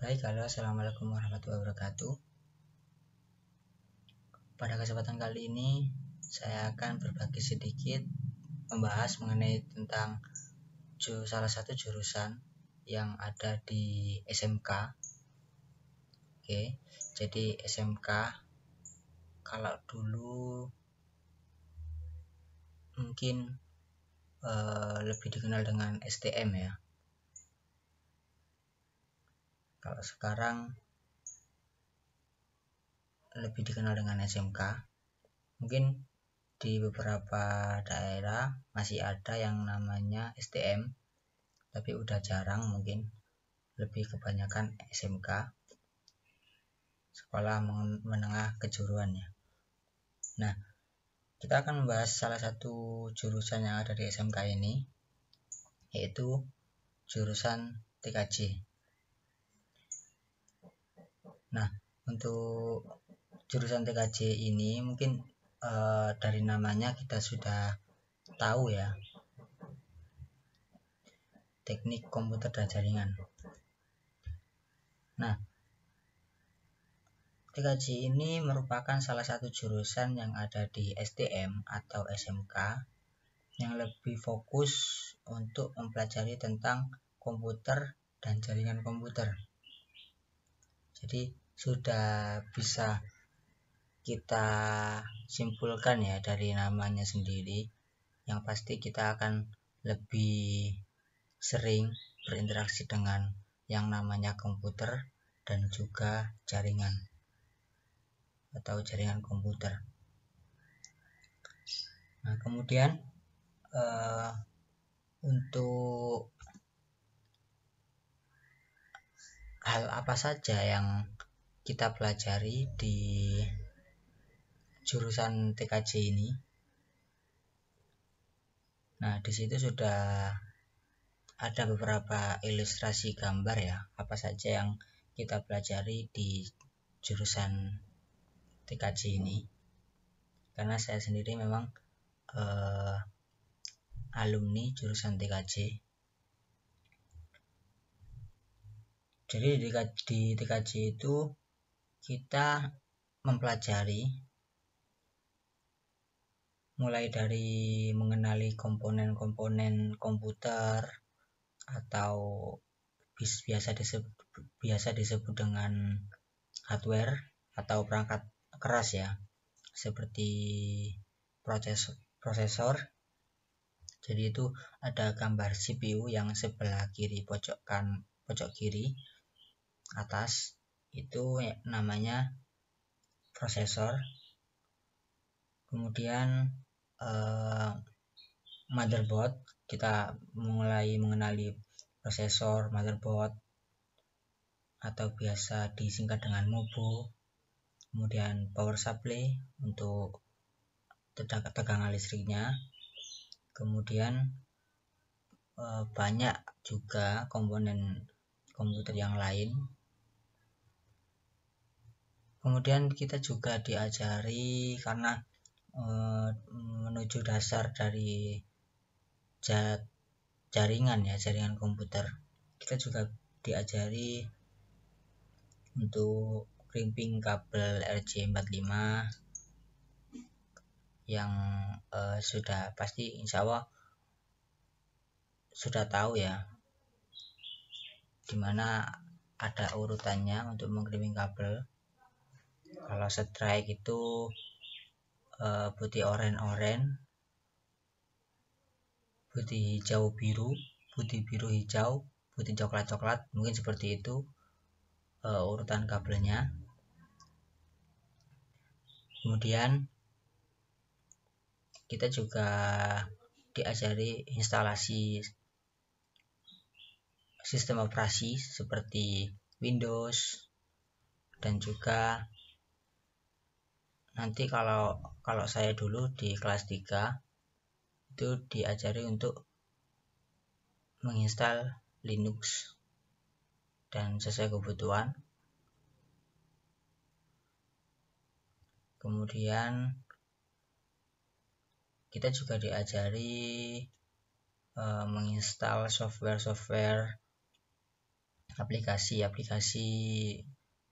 Baik, halo, assalamualaikum warahmatullahi wabarakatuh. Pada kesempatan kali ini saya akan berbagi sedikit membahas mengenai tentang salah satu jurusan yang ada di SMK. Oke, jadi SMK kalau dulu mungkin lebih dikenal dengan STM ya. Kalau sekarang lebih dikenal dengan SMK. Mungkin di beberapa daerah masih ada yang namanya STM, tapi udah jarang, mungkin lebih kebanyakan SMK, sekolah menengah kejuruan ya. Nah, kita akan membahas salah satu jurusan yang ada di SMK ini, yaitu jurusan TKJ. Nah, untuk jurusan TKJ ini mungkin dari namanya kita sudah tahu ya, teknik komputer dan jaringan. Nah, TKJ ini merupakan salah satu jurusan yang ada di STM atau SMK yang lebih fokus untuk mempelajari tentang komputer dan jaringan komputer. Jadi sudah bisa kita simpulkan ya dari namanya sendiri, yang pasti kita akan lebih sering berinteraksi dengan yang namanya komputer dan juga jaringan atau jaringan komputer. Nah, kemudian untuk hal apa saja yang kita pelajari di jurusan TKJ ini. Nah, di situ sudah ada beberapa ilustrasi gambar ya, apa saja yang kita pelajari di jurusan TKJ ini. Karena saya sendiri memang alumni jurusan TKJ. Jadi di TKJ itu kita mempelajari mulai dari mengenali komponen-komponen komputer atau biasa disebut dengan hardware atau perangkat keras ya, seperti prosesor. Jadi itu ada gambar CPU yang sebelah kiri pojok kiri atas itu namanya prosesor. Kemudian motherboard, kita mulai mengenali prosesor, motherboard atau biasa disingkat dengan MOBO. Kemudian power supply untuk tegangan listriknya. Kemudian banyak juga komponen komputer yang lain. Kemudian kita juga diajari karena menuju dasar dari jaringan komputer, kita juga diajari untuk crimping kabel RJ45 yang sudah pasti insya Allah sudah tahu ya, dimana ada urutannya untuk mengcrimping kabel. Kalau strike itu putih oranye, putih hijau biru, putih biru hijau, putih coklat, mungkin seperti itu urutan kabelnya. Kemudian kita juga diajari instalasi sistem operasi seperti Windows, dan juga nanti kalau saya dulu di kelas 3 itu diajari untuk menginstal Linux dan sesuai kebutuhan. Kemudian kita juga diajari menginstal software aplikasi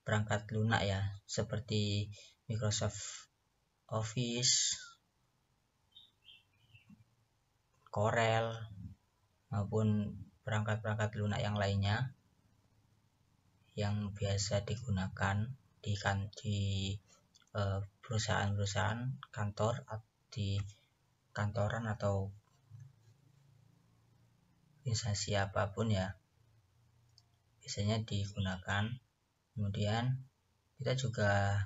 perangkat lunak ya, seperti Microsoft Office, Corel, maupun perangkat-perangkat lunak yang lainnya yang biasa digunakan di perusahaan-perusahaan, di kantoran atau instansi apapun ya, biasanya digunakan. Kemudian kita juga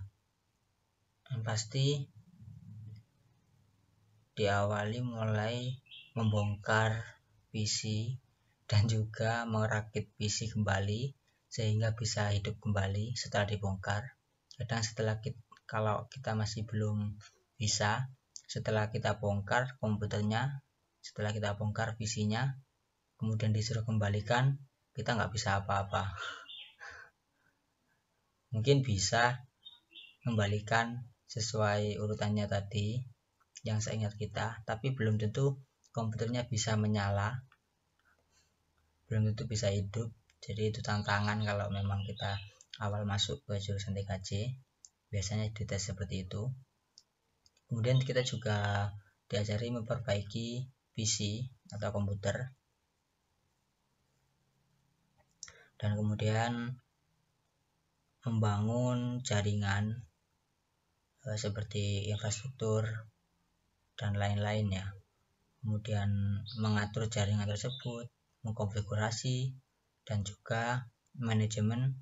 yang pasti diawali mulai membongkar PC dan juga merakit PC kembali sehingga bisa hidup kembali setelah dibongkar. Kadang kalau kita masih belum bisa, setelah kita bongkar komputernya, setelah kita bongkar PC-nya, kemudian disuruh kembalikan, kita nggak bisa apa-apa. Mungkin bisa kembalikan sesuai urutannya tadi yang seingat kita, tapi belum tentu komputernya bisa menyala, belum tentu bisa hidup. Jadi itu tantangan kalau memang kita awal masuk ke jurusan TKJ, biasanya dites seperti itu. Kemudian kita juga diajari memperbaiki PC atau komputer, dan kemudian membangun jaringan seperti infrastruktur dan lain-lain ya. Kemudian mengatur jaringan tersebut, mengkonfigurasi, dan juga manajemen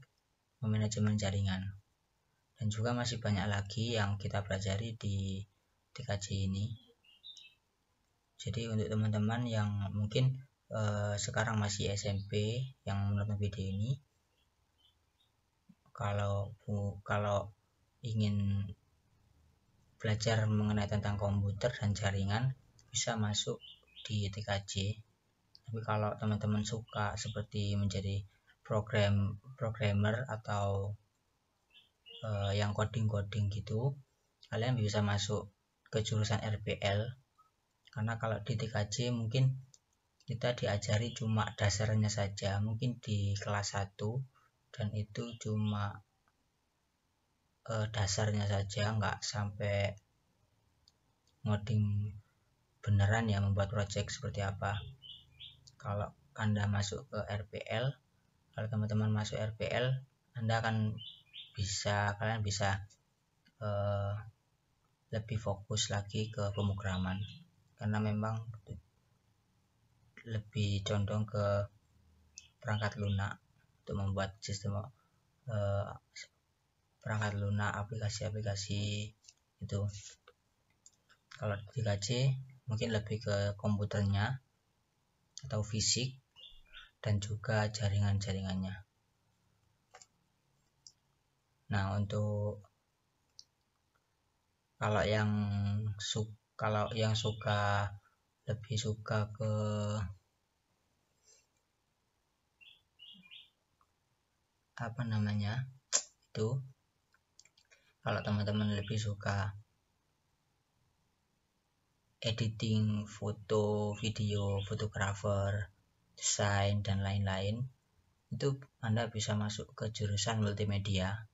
jaringan. Dan juga masih banyak lagi yang kita pelajari di TKJ ini. Jadi untuk teman-teman yang mungkin sekarang masih SMP yang menonton video ini, kalau ingin belajar mengenai tentang komputer dan jaringan, bisa masuk di TKJ. Tapi kalau teman-teman suka seperti menjadi programmer atau yang coding gitu, kalian bisa masuk ke jurusan RPL. Karena kalau di TKJ mungkin kita diajari cuma dasarnya saja, mungkin di kelas 1, dan itu cuma dasarnya saja, nggak sampai ngoding beneran ya, membuat project seperti apa. Kalau Anda masuk ke RPL, kalau teman-teman masuk RPL, kalian bisa lebih fokus lagi ke pemrograman, karena memang lebih condong ke perangkat lunak untuk membuat sistem perangkat lunak, aplikasi-aplikasi itu. Kalau di TKJ mungkin lebih ke komputernya atau fisik dan juga jaringan-jaringannya. Nah, untuk kalau yang lebih suka ke itu, kalau teman-teman lebih suka editing foto, video, fotografer, desain, dan lain-lain, itu Anda bisa masuk ke jurusan multimedia.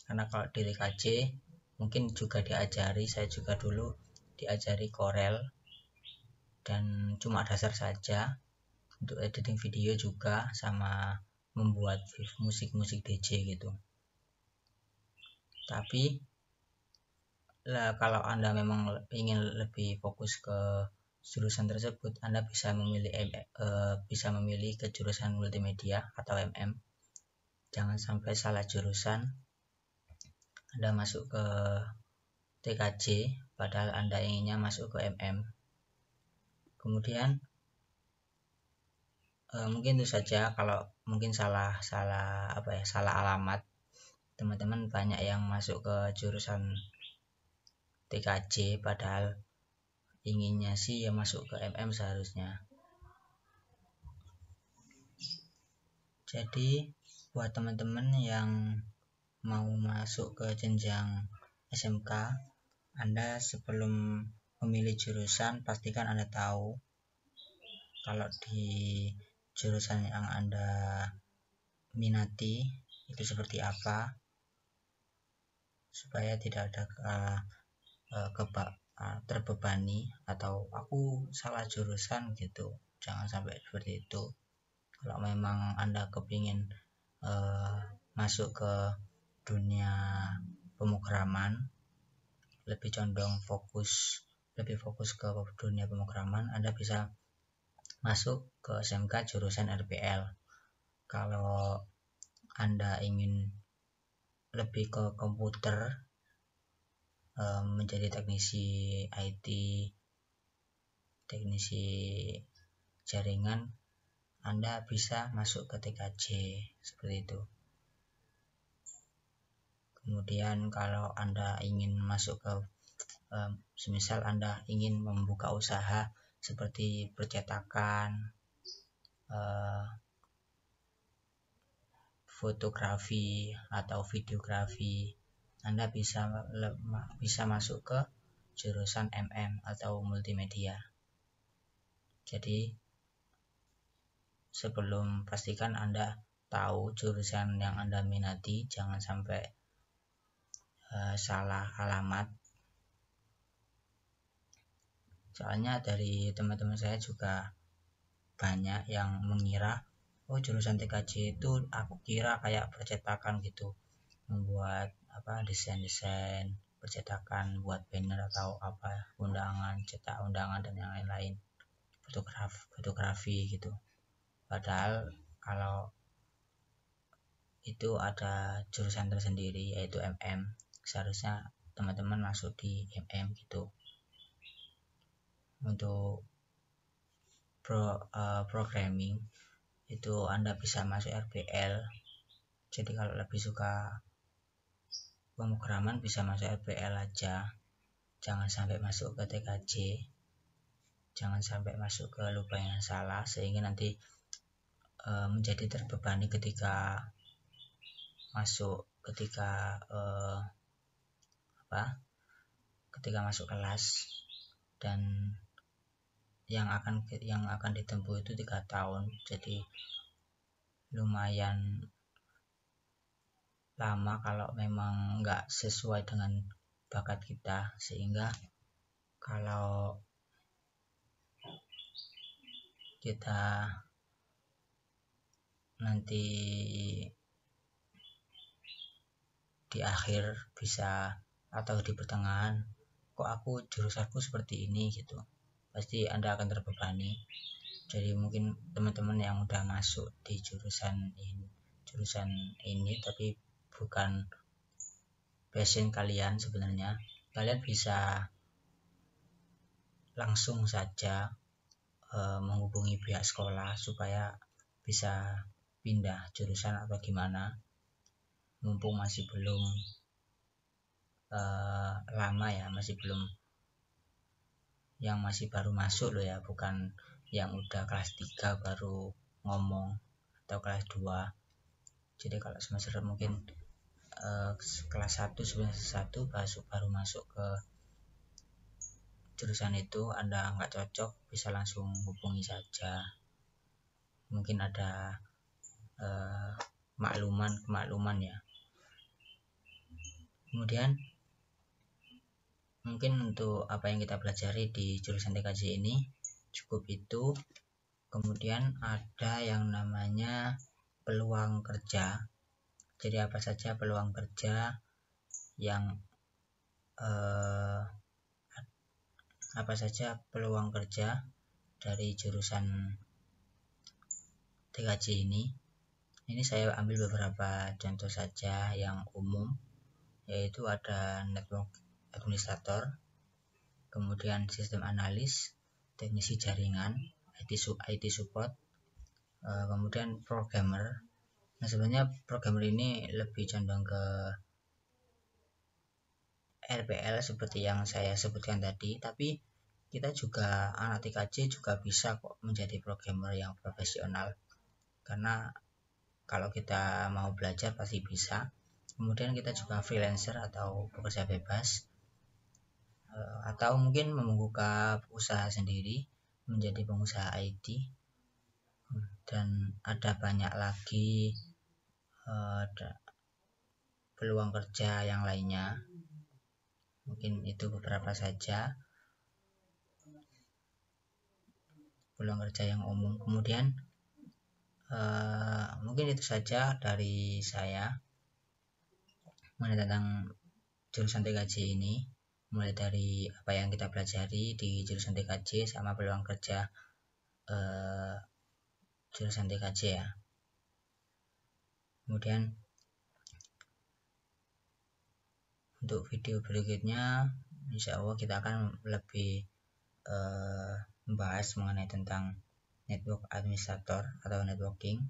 Karena kalau di TKJ mungkin juga saya juga dulu diajari Corel, dan cuma dasar saja. Untuk editing video juga, sama membuat musik DJ gitu. Tapi kalau Anda memang ingin lebih fokus ke jurusan tersebut, Anda bisa memilih ke jurusan multimedia atau MM. Jangan sampai salah jurusan, Anda masuk ke TKJ padahal Anda inginnya masuk ke MM. Kemudian mungkin itu saja. Kalau mungkin salah alamat, teman-teman banyak yang masuk ke jurusan TKJ padahal inginnya sih ya masuk ke MM seharusnya. Jadi buat teman-teman yang mau masuk ke jenjang SMK, Anda sebelum memilih jurusan pastikan Anda tahu kalau di jurusan yang Anda minati itu seperti apa, supaya tidak ada terbebani atau aku salah jurusan gitu. Jangan sampai seperti itu. Kalau memang Anda kepingin masuk ke dunia pemrograman, lebih fokus ke dunia pemrograman, Anda bisa masuk ke SMK jurusan RPL. Kalau Anda ingin lebih ke komputer, menjadi teknisi IT, teknisi jaringan, Anda bisa masuk ke TKJ seperti itu. Kemudian kalau Anda ingin masuk ke semisal Anda ingin membuka usaha seperti percetakan, fotografi atau videografi, Anda bisa masuk ke jurusan MM atau multimedia. Jadi sebelum pastikan Anda tahu jurusan yang Anda minati, jangan sampai salah alamat. Soalnya dari teman-teman saya juga banyak yang mengira, oh jurusan TKJ itu aku kira kayak percetakan gitu, membuat desain-desain percetakan, buat banner atau undangan, cetak undangan dan yang lain-lain, fotografi gitu. Padahal kalau itu ada jurusan tersendiri yaitu MM, seharusnya teman-teman masuk di MM gitu. Untuk programming itu Anda bisa masuk RPL. Jadi kalau lebih suka pemrograman bisa masuk RPL aja, jangan sampai masuk ke TKJ, jangan sampai masuk ke lubang yang salah sehingga nanti menjadi terbebani ketika masuk masuk kelas, dan yang akan ditempuh itu 3 tahun, jadi lumayan lama kalau memang nggak sesuai dengan bakat kita. Sehingga kalau kita nanti di akhir bisa atau di pertengahan, kok aku jurusanku seperti ini gitu, pasti Anda akan terbebani. Jadi mungkin teman-teman yang udah masuk di jurusan ini tapi bukan passion kalian, sebenarnya kalian bisa langsung saja menghubungi pihak sekolah supaya bisa pindah jurusan atau gimana, mumpung masih belum lama ya, masih belum, yang masih baru masuk loh ya, bukan yang udah kelas 3 baru ngomong atau kelas 2. Jadi kalau semester mungkin kelas 1 semester 1 baru masuk ke jurusan itu, Anda nggak cocok bisa langsung hubungi saja. Mungkin ada kemakluman ya. Kemudian mungkin untuk apa yang kita pelajari di jurusan TKJ ini cukup itu. Kemudian ada yang namanya peluang kerja. Jadi apa saja peluang kerja yang dari jurusan TKJ ini. Ini saya ambil beberapa contoh saja yang umum, yaitu ada network administrator, kemudian sistem analis, teknisi jaringan, IT support, kemudian programmer. Nah sebenarnya programmer ini lebih condong ke RPL seperti yang saya sebutkan tadi, tapi kita juga anak TKJ juga bisa kok menjadi programmer yang profesional, karena kalau kita mau belajar pasti bisa. Kemudian kita juga freelancer atau pekerja bebas, atau mungkin membuka usaha sendiri menjadi pengusaha IT. Dan ada banyak lagi peluang kerja yang lainnya. Mungkin itu beberapa saja peluang kerja yang umum. Kemudian mungkin itu saja dari saya mengenai tentang jurusan TKJ ini, mulai dari apa yang kita pelajari di jurusan TKJ sama peluang kerja jurusan TKJ ya. Kemudian untuk video berikutnya insya Allah kita akan lebih membahas mengenai tentang network administrator atau networking.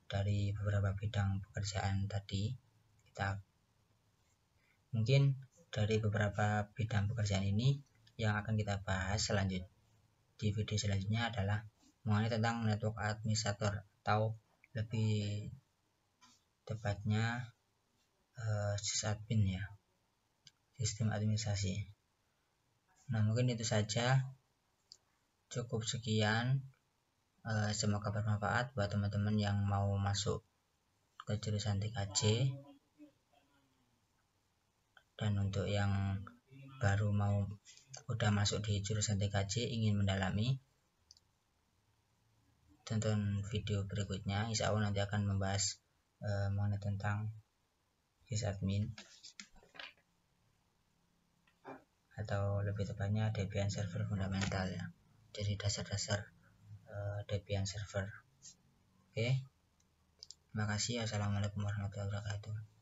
Dari beberapa bidang pekerjaan tadi, kita mungkin dari beberapa bidang pekerjaan ini yang akan kita bahas di video selanjutnya adalah mengenai tentang network administrator atau lebih tepatnya sysadmin ya, sistem administrasi. Nah, mungkin itu saja, cukup sekian. Semoga bermanfaat buat teman-teman yang mau masuk ke jurusan TKJ, dan untuk yang baru udah masuk di jurusan TKJ ingin mendalami, tonton video berikutnya. Insya Allah nanti akan membahas mengenai tentang sysadmin atau lebih tepatnya Debian Server fundamental ya, jadi dasar-dasar Debian Server. Oke, terima kasih. Assalamualaikum warahmatullahi wabarakatuh.